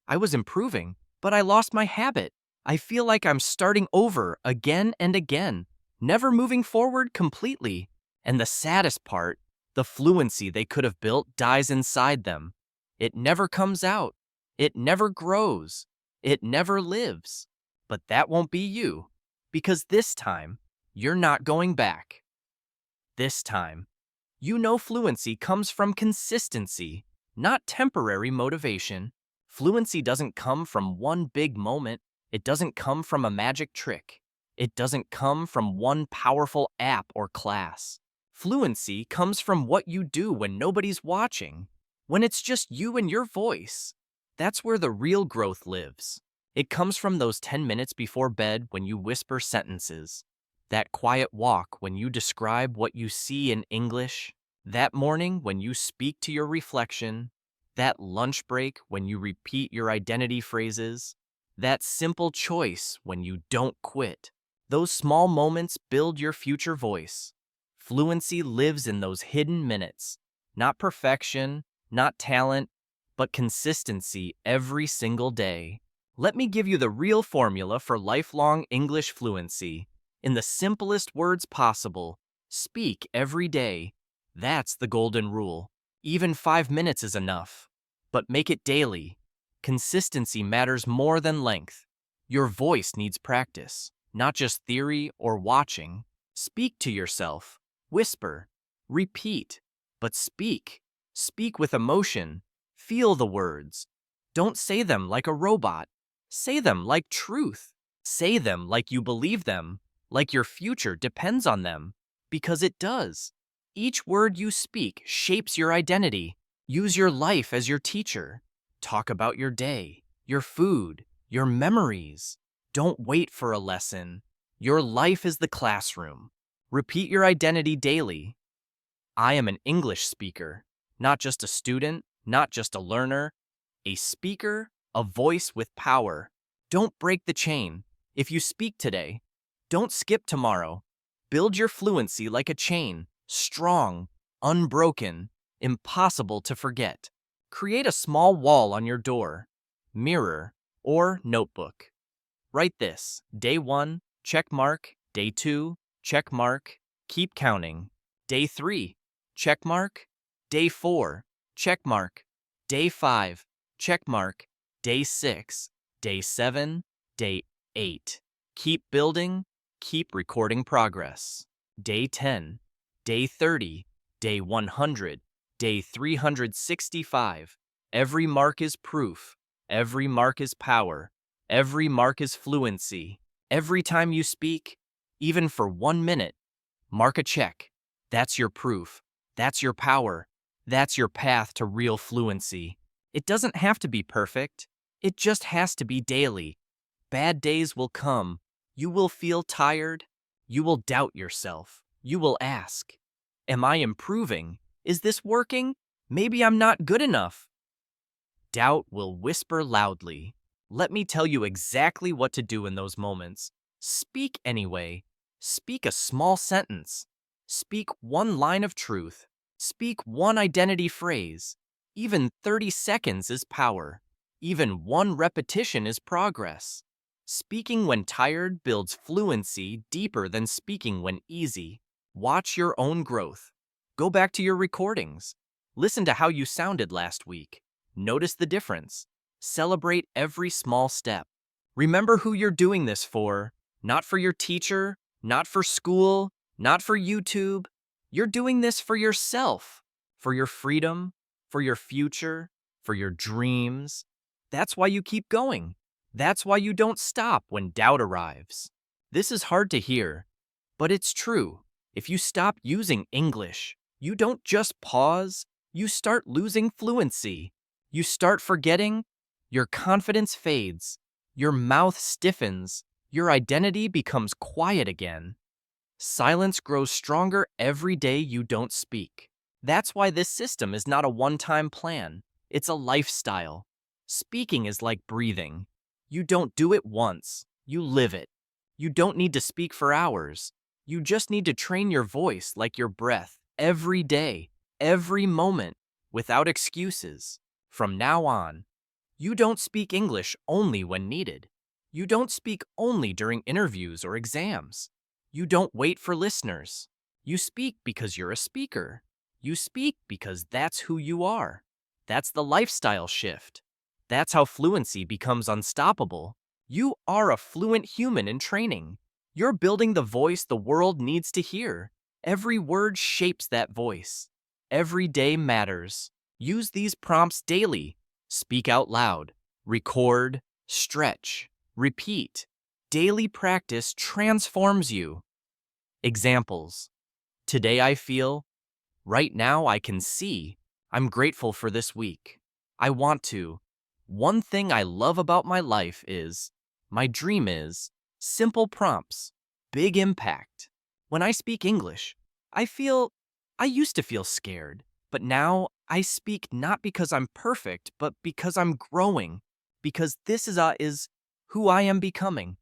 I was improving, but I lost my habit. I feel like I'm starting over again and again, never moving forward completely. And the saddest part, the fluency they could have built dies inside them. It never comes out. It never grows. It never lives. But that won't be you, because this time, you're not going back. This time, you know fluency comes from consistency, not temporary motivation. Fluency doesn't come from one big moment. It doesn't come from a magic trick. It doesn't come from one powerful app or class. Fluency comes from what you do when nobody's watching, when it's just you and your voice. That's where the real growth lives. It comes from those 10 minutes before bed when you whisper sentences, that quiet walk when you describe what you see in English, that morning when you speak to your reflection, that lunch break when you repeat your identity phrases, that simple choice when you don't quit. Those small moments build your future voice. Fluency lives in those hidden minutes. Not perfection, not talent, but consistency every single day. Let me give you the real formula for lifelong English fluency. in the simplest words possible. Speak every day. That's the golden rule. Even 5 minutes is enough. But make it daily. Consistency matters more than length. Your voice needs practice, not just theory or watching. Speak to yourself. Whisper. Repeat. But speak. Speak with emotion. Feel the words. Don't say them like a robot. Say them like truth. Say them like you believe them, like your future depends on them. Because it does. Each word you speak shapes your identity. Use your life as your teacher. Talk about your day, your food, your memories. Don't wait for a lesson. Your life is the classroom. Repeat your identity daily. I am an English speaker, not just a student, not just a learner, a speaker, a voice with power. Don't break the chain. If you speak today, don't skip tomorrow. Build your fluency like a chain, strong, unbroken, impossible to forget. Create a small wall on your door, mirror, or notebook. Write this: Day 1, check mark. Day 2, check mark. Keep counting. Day 3, check mark. Day 4, check mark. Day 5, check mark. Day 6, Day 7, Day 8. Keep building, keep recording progress. Day 10, Day 30, Day 100, Day 365. Every mark is proof. Every mark is power. Every mark is fluency. Every time you speak, even for 1 minute, mark a check. That's your proof. That's your power. That's your path to real fluency. It doesn't have to be perfect. It just has to be daily. Bad days will come. You will feel tired. You will doubt yourself. You will ask, am I improving? Is this working? Maybe I'm not good enough. Doubt will whisper loudly. Let me tell you exactly what to do in those moments. Speak anyway. Speak a small sentence. Speak one line of truth. Speak one identity phrase. Even 30 seconds is power. Even one repetition is progress. Speaking when tired builds fluency deeper than speaking when easy. Watch your own growth. Go back to your recordings. Listen to how you sounded last week. Notice the difference. Celebrate every small step. Remember who you're doing this for. Not for your teacher, not for school, not for YouTube. You're doing this for yourself, for your freedom, for your future, for your dreams. That's why you keep going. That's why you don't stop when doubt arrives. This is hard to hear, but it's true. If you stop using English, you don't just pause, you start losing fluency. You start forgetting, your confidence fades, your mouth stiffens, your identity becomes quiet again. Silence grows stronger every day you don't speak. That's why this system is not a one-time plan. It's a lifestyle. Speaking is like breathing. You don't do it once, you live it. You don't need to speak for hours. You just need to train your voice like your breath every day, every moment, without excuses. From now on, you don't speak English only when needed. You don't speak only during interviews or exams. You don't wait for listeners. You speak because you're a speaker. You speak because that's who you are. That's the lifestyle shift. That's how fluency becomes unstoppable. You are a fluent human in training. You're building the voice the world needs to hear. Every word shapes that voice. Every day matters. Use these prompts daily. Speak out loud. Record. Stretch. Repeat. Daily practice transforms you. Examples. Today I feel. Right now I can see. I'm grateful for this week. I want to. One thing I love about my life is. My dream is. Simple prompts. Big impact. When I speak English, I used to feel scared, but now I speak not because I'm perfect, but because I'm growing, because this is who I am becoming.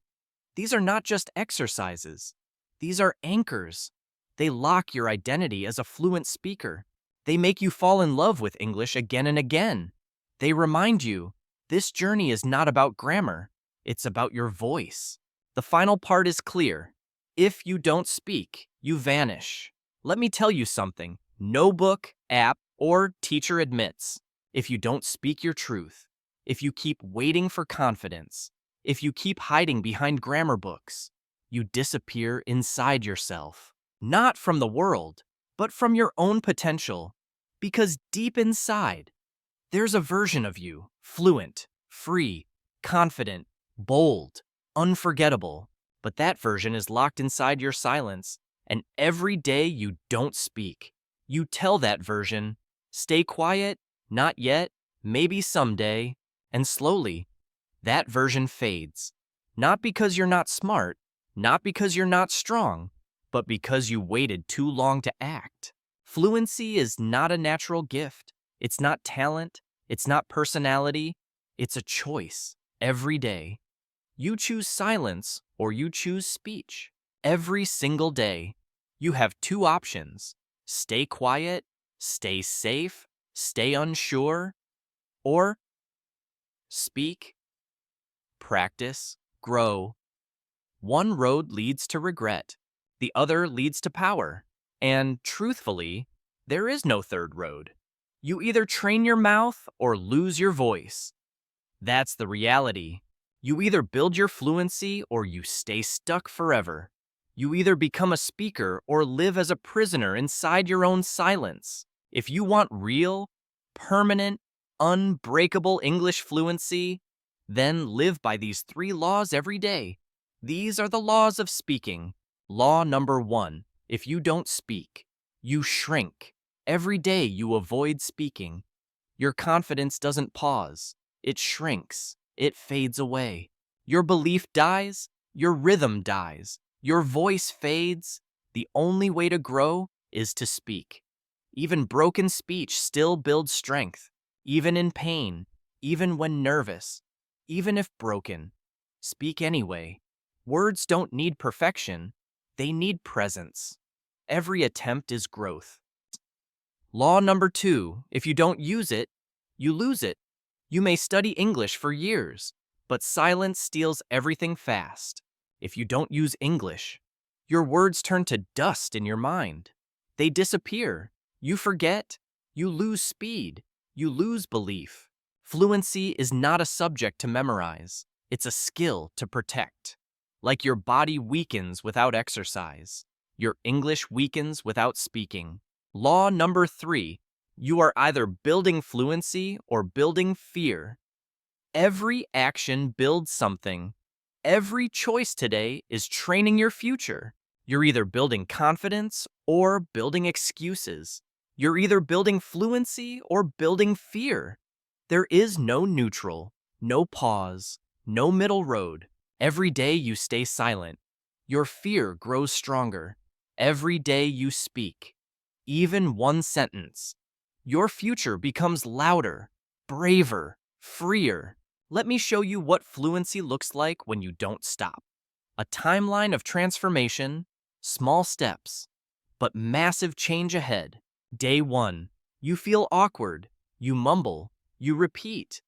These are not just exercises. These are anchors. They lock your identity as a fluent speaker. They make you fall in love with English again and again. They remind you, this journey is not about grammar. It's about your voice. The final part is clear. If you don't speak, you vanish. Let me tell you something. No book, app, or teacher admits. If you don't speak your truth, if you keep waiting for confidence, if you keep hiding behind grammar books, you disappear inside yourself. Not from the world, but from your own potential. Because deep inside, there's a version of you, fluent, free, confident, bold, unforgettable. But that version is locked inside your silence, and every day you don't speak, you tell that version, stay quiet, not yet, maybe someday, and slowly, that version fades. Not because you're not smart, not because you're not strong, but because you waited too long to act. Fluency is not a natural gift. It's not talent. It's not personality. It's a choice every day. You choose silence or you choose speech. Every single day, you have two options. Stay quiet, stay safe, stay unsure, or speak, practice, grow. One road leads to regret. The other leads to power. And truthfully, there is no third road. You either train your mouth or lose your voice. That's the reality. You either build your fluency or you stay stuck forever. You either become a speaker or live as a prisoner inside your own silence. If you want real, permanent, unbreakable English fluency, then live by these three laws every day. These are the laws of speaking. Law number 1, if you don't speak, you shrink. Every day you avoid speaking. Your confidence doesn't pause. It shrinks. It fades away. Your belief dies. Your rhythm dies. Your voice fades. The only way to grow is to speak. Even broken speech still builds strength. Even in pain. Even when nervous. Even if broken. Speak anyway. Words don't need perfection. They need presence. Every attempt is growth. Law number 2, if you don't use it, you lose it. You may study English for years, but silence steals everything fast. If you don't use English, your words turn to dust in your mind. They disappear. You forget. You lose speed. You lose belief. Fluency is not a subject to memorize. It's a skill to protect. Like your body weakens without exercise, your English weakens without speaking. Law number 3, you are either building fluency or building fear. Every action builds something. Every choice today is training your future. You're either building confidence or building excuses. You're either building fluency or building fear. There is no neutral, no pause, no middle road. Every day you stay silent, your fear grows stronger. Every day you speak, even one sentence, your future becomes louder, braver, freer. Let me show you what fluency looks like when you don't stop. A timeline of transformation, small steps, but massive change ahead. Day 1, you feel awkward, you mumble, you repeat.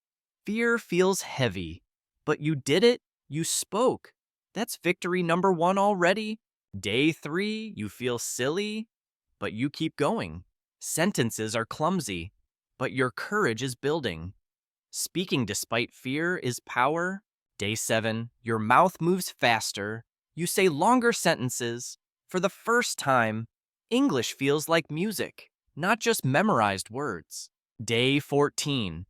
Fear feels heavy, but you did it. You spoke. That's victory number 1 already. Day 3, you feel silly, but you keep going. Sentences are clumsy, but your courage is building. Speaking despite fear is power. Day 7, your mouth moves faster. You say longer sentences. For the first time, English feels like music, not just memorized words. Day 14,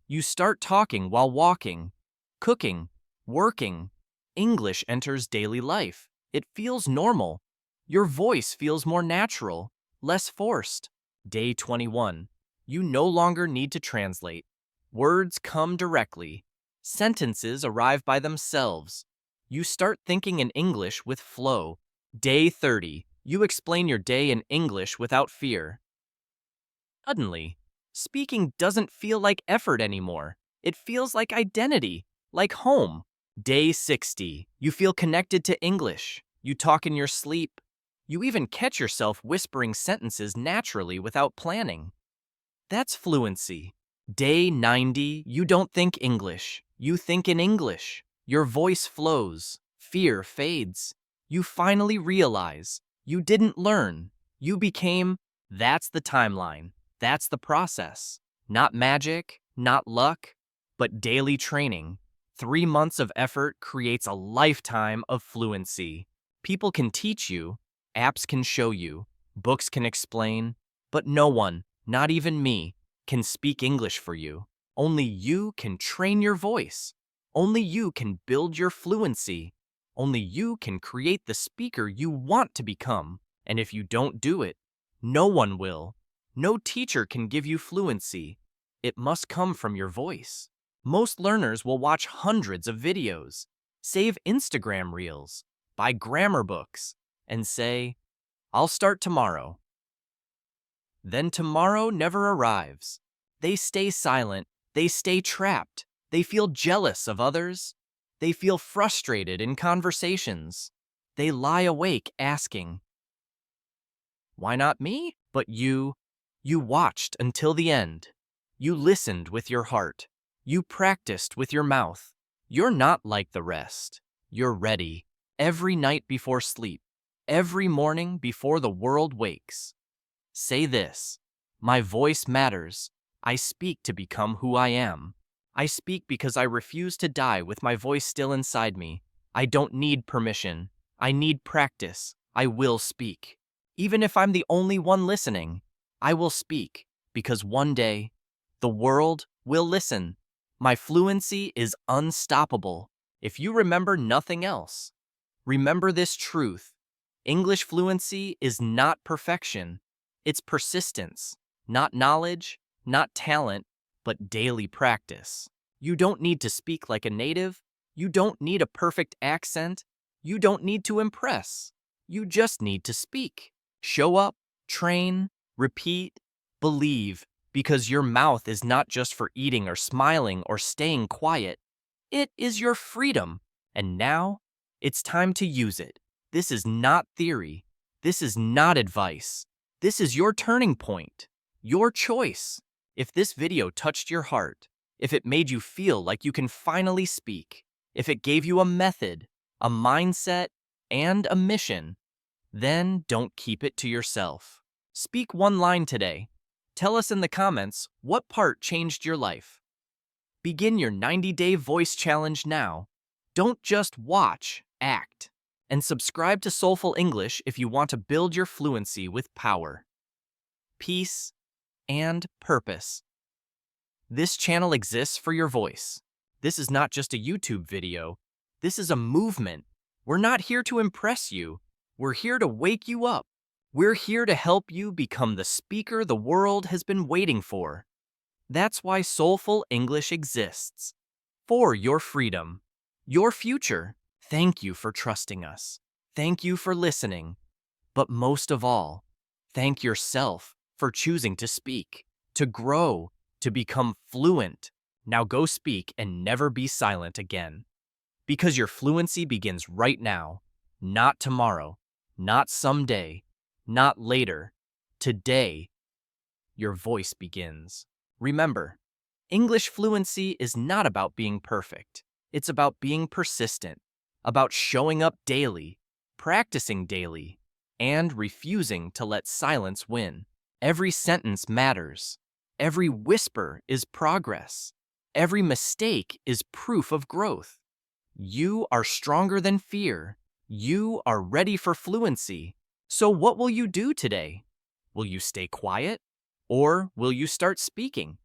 you start talking while walking, cooking, working. English enters daily life. It feels normal. Your voice feels more natural, less forced. Day 21. You no longer need to translate. Words come directly. Sentences arrive by themselves. You start thinking in English with flow. Day 30. You explain your day in English without fear. Suddenly, speaking doesn't feel like effort anymore. It feels like identity, like home. Day 60. You feel connected to English. You talk in your sleep. You even catch yourself whispering sentences naturally without planning. That's fluency. Day 90. You don't think English. You think in English. Your voice flows. Fear fades. You finally realize you didn't learn. You became. That's the timeline. That's the process. Not magic, not luck, but daily training. 3 months of effort creates a lifetime of fluency. People can teach you, apps can show you, books can explain, but no one, not even me, can speak English for you. Only you can train your voice. Only you can build your fluency. Only you can create the speaker you want to become. And if you don't do it, no one will. No teacher can give you fluency. It must come from your voice. Most learners will watch hundreds of videos, save Instagram reels, buy grammar books, and say, I'll start tomorrow. Then tomorrow never arrives. They stay silent. They stay trapped. They feel jealous of others. They feel frustrated in conversations. They lie awake asking, why not me? But you watched until the end. You listened with your heart. You practiced with your mouth. You're not like the rest. You're ready. Every night before sleep. Every morning before the world wakes. Say this: my voice matters. I speak to become who I am. I speak because I refuse to die with my voice still inside me. I don't need permission. I need practice. I will speak. Even if I'm the only one listening, I will speak because one day, the world will listen. My fluency is unstoppable. If you remember nothing else, remember this truth. English fluency is not perfection. It's persistence, not knowledge, not talent, but daily practice. You don't need to speak like a native. You don't need a perfect accent. You don't need to impress. You just need to speak. Show up, train, repeat, believe, because your mouth is not just for eating or smiling or staying quiet. It is your freedom. And now, it's time to use it. This is not theory. This is not advice. This is your turning point, your choice. If this video touched your heart, if it made you feel like you can finally speak, if it gave you a method, a mindset, and a mission, then don't keep it to yourself. Speak one line today. Tell us in the comments what part changed your life. Begin your 90-day voice challenge now. Don't just watch, act. And subscribe to Soulful English if you want to build your fluency with power, peace, and purpose. This channel exists for your voice. This is not just a YouTube video. This is a movement. We're not here to impress you. We're here to wake you up. We're here to help you become the speaker the world has been waiting for. That's why Soulful English exists. For your freedom, your future. Thank you for trusting us. Thank you for listening. But most of all, thank yourself for choosing to speak, to grow, to become fluent. Now go speak and never be silent again. Because your fluency begins right now, not tomorrow, not someday, not later. Today, your voice begins. Remember, English fluency is not about being perfect. It's about being persistent, about showing up daily, practicing daily, and refusing to let silence win. Every sentence matters. Every whisper is progress. Every mistake is proof of growth. You are stronger than fear. You are ready for fluency. So what will you do today? Will you stay quiet? Or will you start speaking?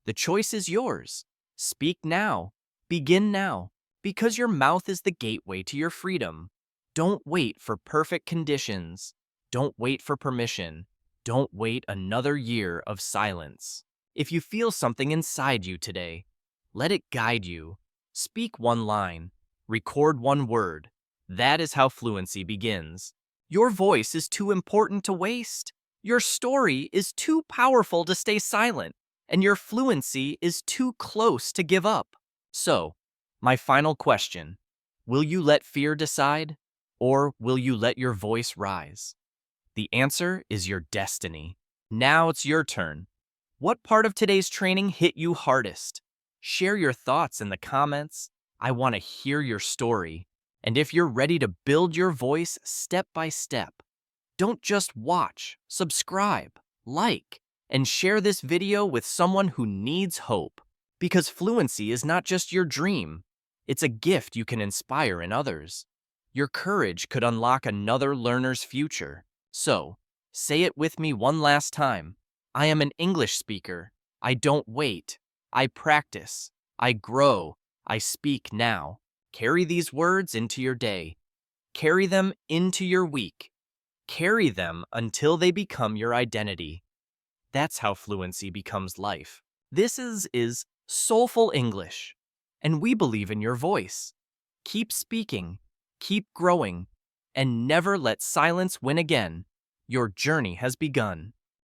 The choice is yours. Speak now. Begin now. Because your mouth is the gateway to your freedom. Don't wait for perfect conditions. Don't wait for permission. Don't wait another year of silence. If you feel something inside you today, let it guide you. Speak one line. Record one word. That is how fluency begins. Your voice is too important to waste. Your story is too powerful to stay silent. And your fluency is too close to give up. So, my final question, will you let fear decide? Or will you let your voice rise? The answer is your destiny. Now it's your turn. What part of today's training hit you hardest? Share your thoughts in the comments. I want to hear your story. And if you're ready to build your voice step by step, don't just watch, subscribe, like, and share this video with someone who needs hope. Because fluency is not just your dream, it's a gift you can inspire in others. Your courage could unlock another learner's future. So, say it with me one last time. I am an English speaker. I don't wait. I practice. I grow. I speak now. Carry these words into your day. Carry them into your week. Carry them until they become your identity. That's how fluency becomes life. This is Soulful English, and we believe in your voice. Keep speaking, keep growing, and never let silence win again. Your journey has begun.